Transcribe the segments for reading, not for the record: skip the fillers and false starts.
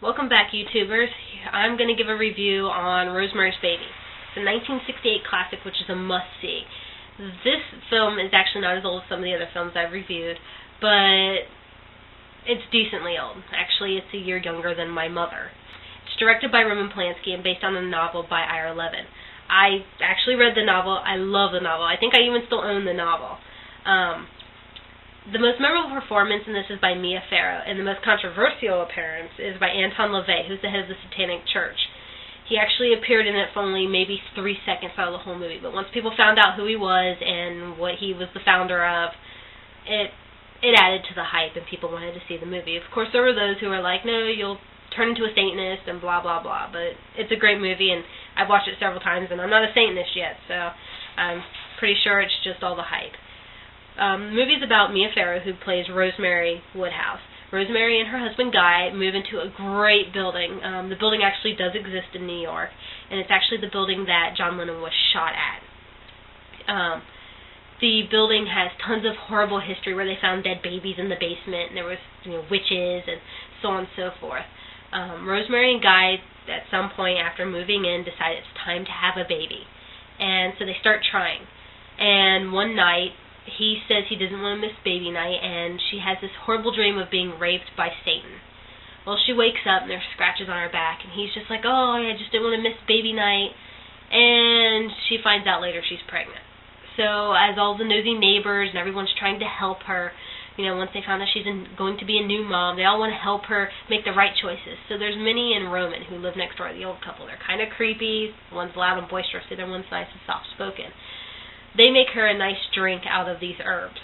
Welcome back, YouTubers. I'm going to give a review on Rosemary's Baby. It's a 1968 classic, which is a must-see. This film is actually not as old as some of the other films I've reviewed, but it's decently old. Actually, it's a year younger than my mother. It's directed by Roman Polanski and based on a novel by Ira Levin. I actually read the novel. I love the novel. I think I even still own the novel. The most memorable performance in this is by Mia Farrow, and the most controversial appearance is by Anton LeVey, who's the head of the Satanic Church. He actually appeared in it for only maybe 3 seconds out of the whole movie, but once people found out who he was and what he was the founder of, it added to the hype and people wanted to see the movie. Of course, there were those who were like, no, you'll turn into a Satanist and blah, blah, blah, but it's a great movie, and I've watched it several times, and I'm not a Satanist yet, so I'm pretty sure it's just all the hype. The movie is about Mia Farrow, who plays Rosemary Woodhouse. Rosemary and her husband Guy move into a great building. The building actually does exist in New York, and it's actually the building that John Lennon was shot at. The building has tons of horrible history where they found dead babies in the basement, and there was witches and so on and so forth. Rosemary and Guy, at some point after moving in, decide it's time to have a baby, and so they start trying. And one night, he says he doesn't want to miss baby night, and she has this horrible dream of being raped by Satan. Well, she wakes up, and there's scratches on her back, and he's just like, oh, I just didn't want to miss baby night, and she finds out later she's pregnant. So, as all the nosy neighbors and everyone's trying to help her, once they found out she's going to be a new mom, they all want to help her make the right choices. So there's Minnie and Roman, who live next door, the old couple. They're kind of creepy. One's loud and boisterous, the other one's nice and soft-spoken. They make her a nice drink out of these herbs,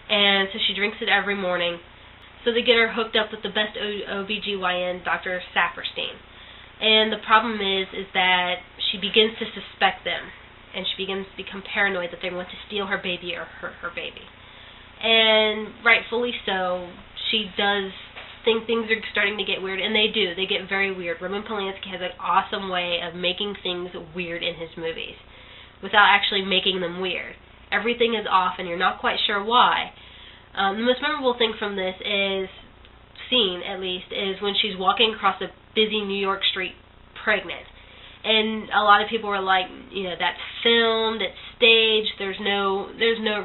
and so she drinks it every morning. So they get her hooked up with the best OBGYN, Dr. Sapirstein. And the problem is that she begins to suspect them, and she begins to become paranoid that they want to steal her baby or hurt her baby. And rightfully so, she does think things are starting to get weird, and they do. They get very weird. Roman Polanski has an awesome way of making things weird in his movies, without actually making them weird. Everything is off, and you're not quite sure why. The most memorable thing from this scene, at least, is when she's walking across a busy New York street pregnant. And a lot of people were like, that's filmed, it's staged, there's no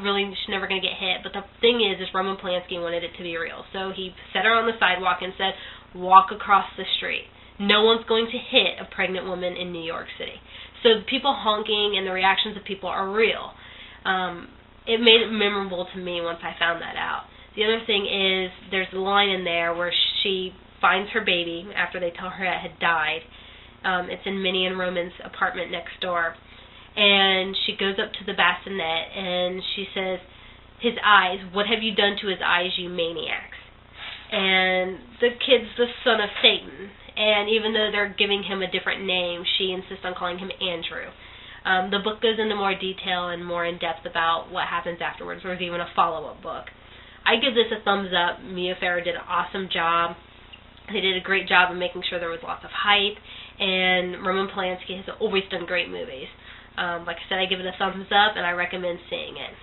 really, she's never going to get hit. But the thing is Roman Polanski wanted it to be real. So he set her on the sidewalk and said, walk across the street. No one's going to hit a pregnant woman in New York City. So the people honking and the reactions of people are real. It made it memorable to me once I found that out. The other thing is there's a line in there where she finds her baby after they tell her it had died. It's in Minnie and Roman's apartment next door. And she goes up to the bassinet and she says, his eyes, what have you done to his eyes, you maniacs? And the kid's the son of Satan. And even though they're giving him a different name, she insists on calling him Andrew. The book goes into more detail and more in-depth about what happens afterwards. There's even a follow-up book. I give this a thumbs up. Mia Farrow did an awesome job. They did a great job of making sure there was lots of hype. And Roman Polanski has always done great movies. Like I said, I give it a thumbs up, and I recommend seeing it.